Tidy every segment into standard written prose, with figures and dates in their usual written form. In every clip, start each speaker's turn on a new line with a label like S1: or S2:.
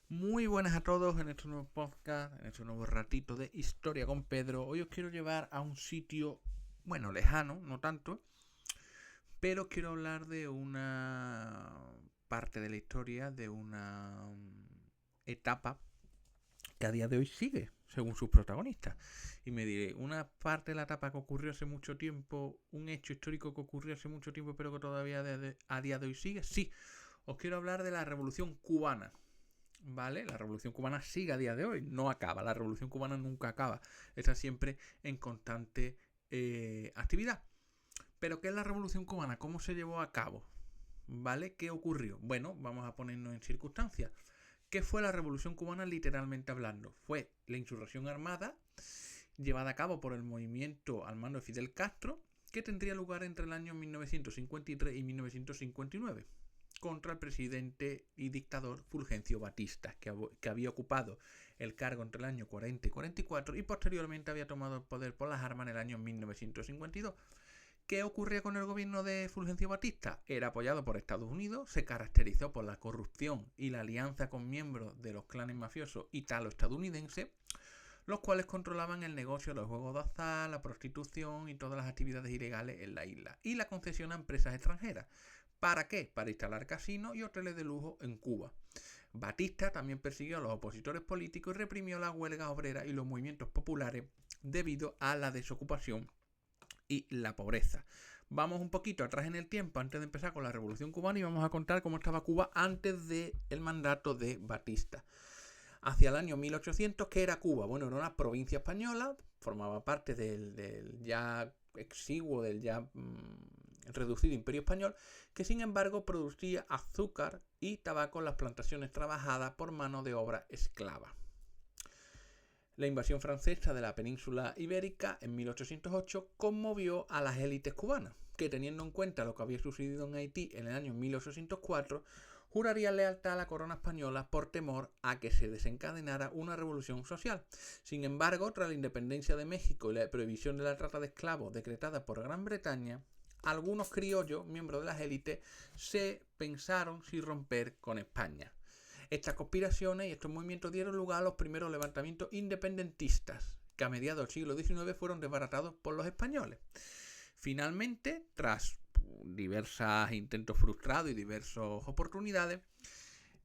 S1: Muy buenas a todos en este nuevo podcast, en este nuevo ratito de Historia con Pedro. Hoy os quiero llevar a un sitio, bueno, lejano, no tanto, pero quiero hablar de una parte de la historia, de una etapa que a día de hoy sigue, según sus protagonistas. Y me diré, una parte de la etapa que ocurrió hace mucho tiempo, un hecho histórico que ocurrió hace mucho tiempo, pero que todavía a día de hoy sigue. Sí, os quiero hablar de la Revolución Cubana. ¿Vale? La Revolución Cubana sigue a día de hoy, no acaba. La Revolución Cubana nunca acaba. Está siempre en constante actividad. Pero ¿qué es la Revolución Cubana? ¿Cómo se llevó a cabo? ¿Vale? ¿Qué ocurrió? Bueno, vamos a ponernos en circunstancias. ¿Qué fue la Revolución Cubana literalmente hablando? Fue la insurrección armada llevada a cabo por el movimiento al mando de Fidel Castro, que tendría lugar entre el año 1953 y 1959 contra el presidente y dictador Fulgencio Batista, que había ocupado el cargo entre el año 40 y 44 y posteriormente había tomado el poder por las armas en el año 1952. ¿Qué ocurría con el gobierno de Fulgencio Batista? Era apoyado por Estados Unidos, se caracterizó por la corrupción y la alianza con miembros de los clanes mafiosos italo-estadounidenses, los cuales controlaban el negocio de los juegos de azar, la prostitución y todas las actividades ilegales en la isla, y la concesión a empresas extranjeras. ¿Para qué? Para instalar casinos y hoteles de lujo en Cuba. Batista también persiguió a los opositores políticos y reprimió las huelgas obreras y los movimientos populares debido a la desocupación y la pobreza. Vamos un poquito atrás en el tiempo antes de empezar con la Revolución Cubana y vamos a contar cómo estaba Cuba antes del mandato de Batista. Hacia el año 1800, ¿qué era Cuba? Bueno, era una provincia española, formaba parte del ya exiguo, del ya reducido imperio español, que sin embargo producía azúcar y tabaco en las plantaciones trabajadas por mano de obra esclava. La invasión francesa de la península ibérica en 1808 conmovió a las élites cubanas, que teniendo en cuenta lo que había sucedido en Haití en el año 1804, jurarían lealtad a la corona española por temor a que se desencadenara una revolución social. Sin embargo, tras la independencia de México y la prohibición de la trata de esclavos decretada por Gran Bretaña, algunos criollos, miembros de las élites, se pensaron si romper con España. Estas conspiraciones y estos movimientos dieron lugar a los primeros levantamientos independentistas, que a mediados del siglo XIX fueron desbaratados por los españoles. Finalmente, tras diversos intentos frustrados y diversas oportunidades,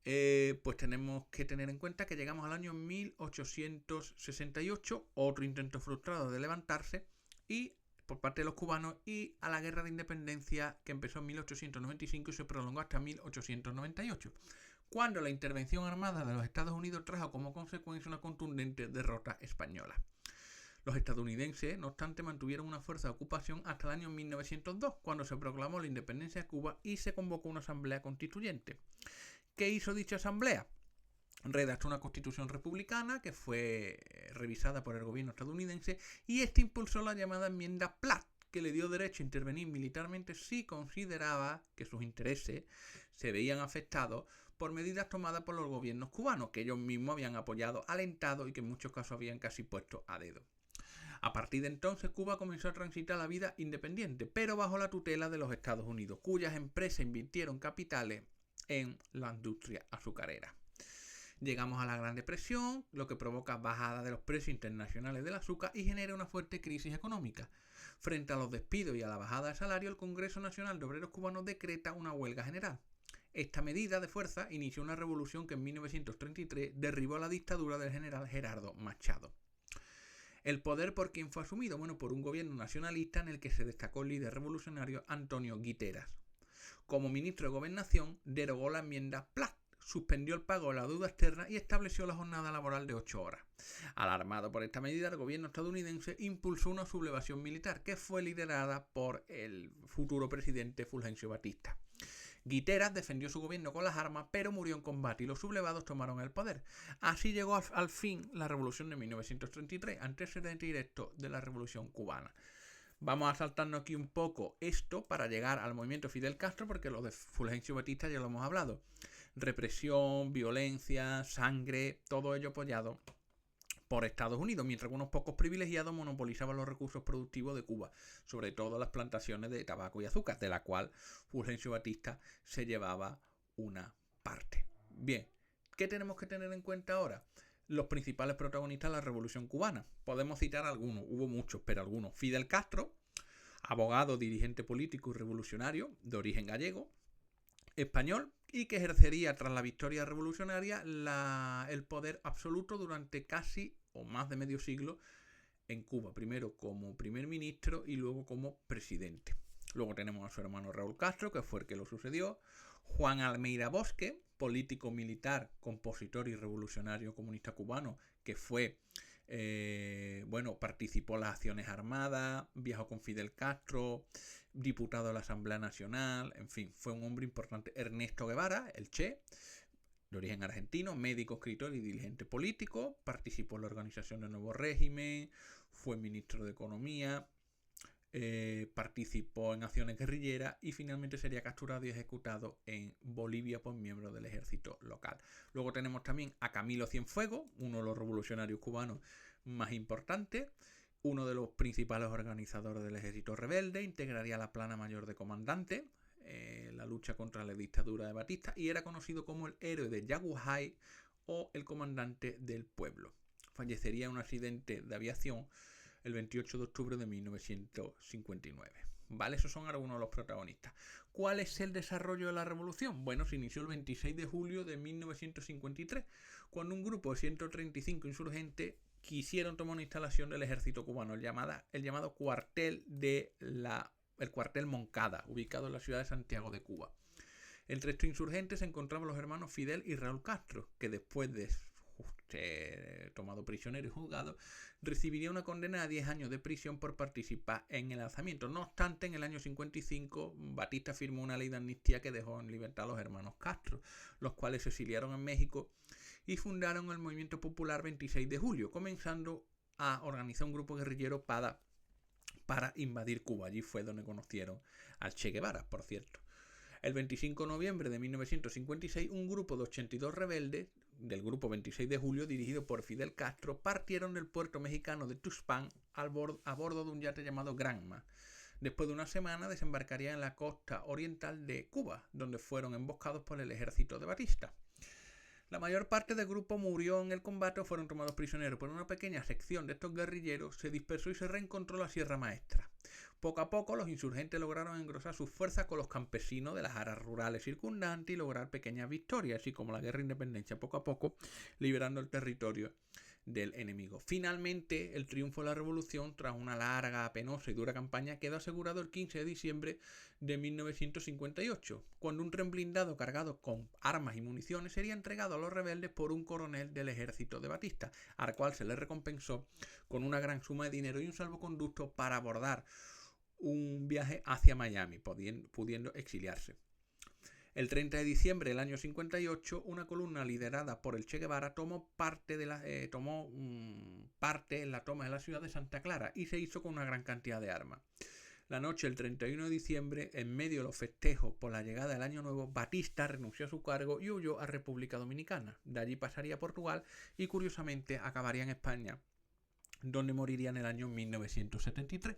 S1: pues tenemos que tener en cuenta que llegamos al año 1868, otro intento frustrado de levantarse, y por parte de los cubanos, y a la guerra de independencia que empezó en 1895 y se prolongó hasta 1898, cuando la intervención armada de los Estados Unidos trajo como consecuencia una contundente derrota española. Los estadounidenses, no obstante, mantuvieron una fuerza de ocupación hasta el año 1902, cuando se proclamó la independencia de Cuba y se convocó una asamblea constituyente. ¿Qué hizo dicha asamblea? Redactó una constitución republicana que fue revisada por el gobierno estadounidense y este impulsó la llamada enmienda Platt, que le dio derecho a intervenir militarmente si consideraba que sus intereses se veían afectados por medidas tomadas por los gobiernos cubanos, que ellos mismos habían apoyado, alentado y que en muchos casos habían casi puesto a dedo. A partir de entonces, Cuba comenzó a transitar la vida independiente, pero bajo la tutela de los Estados Unidos, cuyas empresas invirtieron capitales en la industria azucarera. Llegamos a la Gran Depresión, lo que provoca bajada de los precios internacionales del azúcar y genera una fuerte crisis económica. Frente a los despidos y a la bajada de salario, el Congreso Nacional de Obreros Cubanos decreta una huelga general. Esta medida de fuerza inició una revolución que en 1933 derribó la dictadura del general Gerardo Machado. ¿El poder por quién fue asumido? Bueno, por un gobierno nacionalista en el que se destacó el líder revolucionario Antonio Guiteras. Como ministro de Gobernación, derogó la enmienda Platt, suspendió el pago de la deuda externa y estableció la jornada laboral de 8 horas. Alarmado por esta medida, el gobierno estadounidense impulsó una sublevación militar que fue liderada por el futuro presidente Fulgencio Batista. Guiteras defendió su gobierno con las armas, pero murió en combate y los sublevados tomaron el poder. Así llegó al fin la revolución de 1933, antecedente directo de la revolución cubana. Vamos a saltarnos aquí un poco esto para llegar al movimiento Fidel Castro, porque lo de Fulgencio Batista ya lo hemos hablado. Represión, violencia, sangre, todo ello apoyado por Estados Unidos, mientras unos pocos privilegiados monopolizaban los recursos productivos de Cuba, sobre todo las plantaciones de tabaco y azúcar, de la cual Fulgencio Batista se llevaba una parte. Bien, ¿Qué tenemos que tener en cuenta ahora? Los principales protagonistas de la Revolución Cubana. Podemos citar algunos, hubo muchos, pero algunos. Fidel Castro, abogado, dirigente político y revolucionario de origen gallego, español, y que ejercería tras la victoria revolucionaria el poder absoluto durante casi o más de medio siglo en Cuba, primero como primer ministro y luego como presidente. Luego tenemos a su hermano Raúl Castro, que fue el que lo sucedió, Juan Almeida Bosque, político militar, compositor y revolucionario comunista cubano, que fue participó en las acciones armadas, viajó con Fidel Castro, diputado de la Asamblea Nacional, en fin, fue un hombre importante. Ernesto Guevara, el Che, de origen argentino, médico, escritor y dirigente político, participó en la organización del nuevo régimen, fue ministro de Economía, participó en acciones guerrilleras y finalmente sería capturado y ejecutado en Bolivia por miembros del ejército local. Luego tenemos también a Camilo Cienfuegos, uno de los revolucionarios cubanos más importantes, uno de los principales organizadores del ejército rebelde, integraría la plana mayor de comandantes, la lucha contra la dictadura de Batista, y era conocido como el héroe de Yaguajay o el comandante del pueblo. Fallecería en un accidente de aviación el 28 de octubre de 1959. ¿Vale? Esos son algunos de los protagonistas. ¿Cuál es el desarrollo de la revolución? Bueno, se inició el 26 de julio de 1953, cuando un grupo de 135 insurgentes quisieron tomar una instalación del ejército cubano, el llamado cuartel el cuartel Moncada, ubicado en la ciudad de Santiago de Cuba. Entre estos insurgentes se encontraban los hermanos Fidel y Raúl Castro, que después de tomado prisionero y juzgado, recibiría una condena a 10 años de prisión por participar en el alzamiento. No obstante, en el año 55, Batista firmó una ley de amnistía que dejó en libertad a los hermanos Castro, los cuales se exiliaron en México y fundaron el Movimiento Popular 26 de Julio, comenzando a organizar un grupo guerrillero para invadir Cuba. Allí fue donde conocieron al Che Guevara, por cierto. El 25 de noviembre de 1956, un grupo de 82 rebeldes del grupo 26 de julio, dirigido por Fidel Castro, partieron del puerto mexicano de Tuxpan a bordo de un yate llamado Granma. Después de una semana desembarcarían en la costa oriental de Cuba, donde fueron emboscados por el ejército de Batista. La mayor parte del grupo murió en el combate o fueron tomados prisioneros, pero una pequeña sección de estos guerrilleros se dispersó y se reencontró la Sierra Maestra. Poco a poco los insurgentes lograron engrosar sus fuerzas con los campesinos de las áreas rurales circundantes y lograr pequeñas victorias, así como la guerra de independencia, poco a poco liberando el territorio del enemigo. Finalmente, el triunfo de la revolución, tras una larga, penosa y dura campaña, quedó asegurado el 15 de diciembre de 1958, cuando un tren blindado cargado con armas y municiones sería entregado a los rebeldes por un coronel del ejército de Batista, al cual se le recompensó con una gran suma de dinero y un salvoconducto para abordar un viaje hacia Miami, pudiendo exiliarse. El 30 de diciembre del año 58, una columna liderada por el Che Guevara tomó parte en la toma de la ciudad de Santa Clara y se hizo con una gran cantidad de armas. La noche del 31 de diciembre, en medio de los festejos por la llegada del Año Nuevo, Batista renunció a su cargo y huyó a República Dominicana. De allí pasaría a Portugal y, curiosamente, acabaría en España, donde moriría en el año 1973.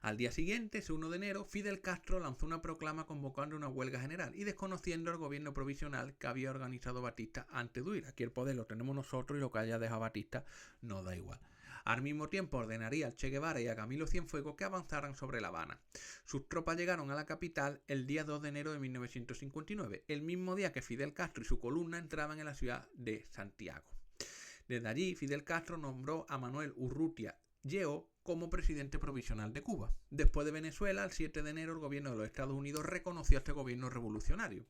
S1: Al día siguiente, ese 1 de enero, Fidel Castro lanzó una proclama convocando una huelga general y desconociendo el gobierno provisional que había organizado Batista antes de huir. Aquí el poder lo tenemos nosotros y lo que haya dejado Batista nos da igual. Al mismo tiempo ordenaría al Che Guevara y a Camilo Cienfuegos que avanzaran sobre La Habana. Sus tropas llegaron a la capital el día 2 de enero de 1959, el mismo día que Fidel Castro y su columna entraban en la ciudad de Santiago. Desde allí, Fidel Castro nombró a Manuel Urrutia Lleó como presidente provisional de Cuba. Después de Venezuela, el 7 de enero, el gobierno de los Estados Unidos reconoció a este gobierno revolucionario.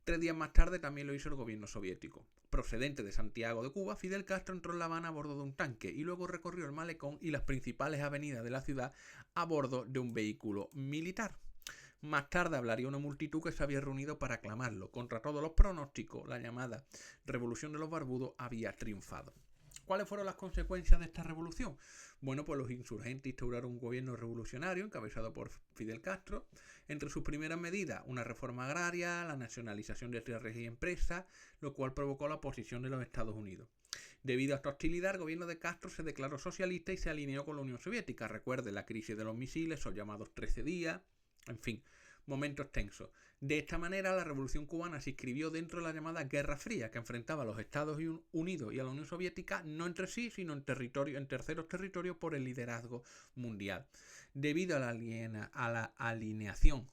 S1: 3 días más tarde también lo hizo el gobierno soviético. Procedente de Santiago de Cuba, Fidel Castro entró en La Habana a bordo de un tanque y luego recorrió el malecón y las principales avenidas de la ciudad a bordo de un vehículo militar. Más tarde hablaría una multitud que se había reunido para aclamarlo. Contra todos los pronósticos, la llamada Revolución de los Barbudos había triunfado. ¿Cuáles fueron las consecuencias de esta revolución? Bueno, pues los insurgentes instauraron un gobierno revolucionario encabezado por Fidel Castro. Entre sus primeras medidas, una reforma agraria, la nacionalización de tierras y empresas, lo cual provocó la oposición de los Estados Unidos. Debido a esta hostilidad, el gobierno de Castro se declaró socialista y se alineó con la Unión Soviética. Recuerde la crisis de los misiles, los llamados 13 días, en fin. momentos tensos. De esta manera, la Revolución Cubana se inscribió dentro de la llamada Guerra Fría, que enfrentaba a los Estados Unidos y a la Unión Soviética no entre sí, sino en terceros territorios por el liderazgo mundial. Debido a la alineación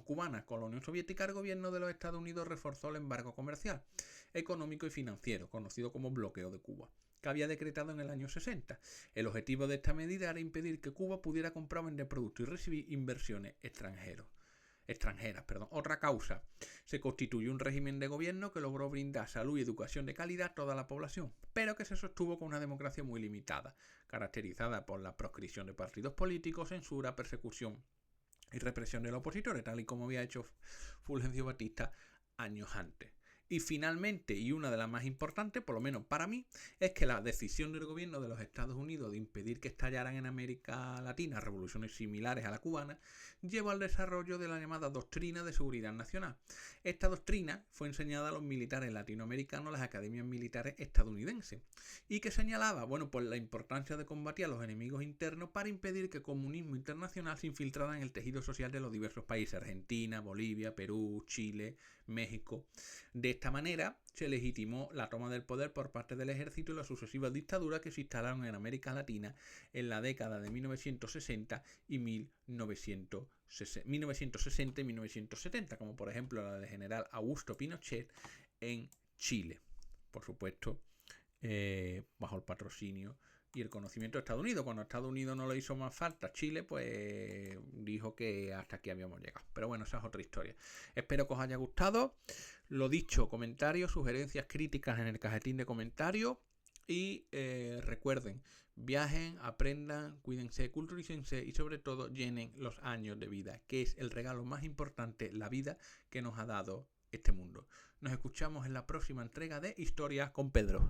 S1: cubana con la Unión Soviética, el gobierno de los Estados Unidos reforzó el embargo comercial, económico y financiero, conocido como bloqueo de Cuba, que había decretado en el año 60. El objetivo de esta medida era impedir que Cuba pudiera comprar o vender productos y recibir inversiones extranjeras. Otra causa, se constituyó un régimen de gobierno que logró brindar salud y educación de calidad a toda la población, pero que se sostuvo con una democracia muy limitada, caracterizada por la proscripción de partidos políticos, censura, persecución y represión de los opositores, tal y como había hecho Fulgencio Batista años antes. Y finalmente, y una de las más importantes, por lo menos para mí, es que la decisión del gobierno de los Estados Unidos de impedir que estallaran en América Latina revoluciones similares a la cubana llevó al desarrollo de la llamada Doctrina de Seguridad Nacional. Esta doctrina fue enseñada a los militares latinoamericanos en las academias militares estadounidenses y que señalaba, pues la importancia de combatir a los enemigos internos para impedir que el comunismo internacional se infiltrara en el tejido social de los diversos países: Argentina, Bolivia, Perú, Chile, México. De esta manera se legitimó la toma del poder por parte del ejército y las sucesivas dictaduras que se instalaron en América Latina en la década de 1960 y 1970, como por ejemplo la del general Augusto Pinochet en Chile, por supuesto, bajo el patrocinio y el conocimiento de Estados Unidos. Cuando Estados Unidos no le hizo más falta a Chile, pues dijo que hasta aquí habíamos llegado. Pero bueno, esa es otra historia. Espero que os haya gustado. Lo dicho, comentarios, sugerencias, críticas en el cajetín de comentarios. Y recuerden, viajen, aprendan, cuídense, culturícense y sobre todo llenen los años de vida, que es el regalo más importante, la vida que nos ha dado este mundo. Nos escuchamos en la próxima entrega de Historias con Pedro.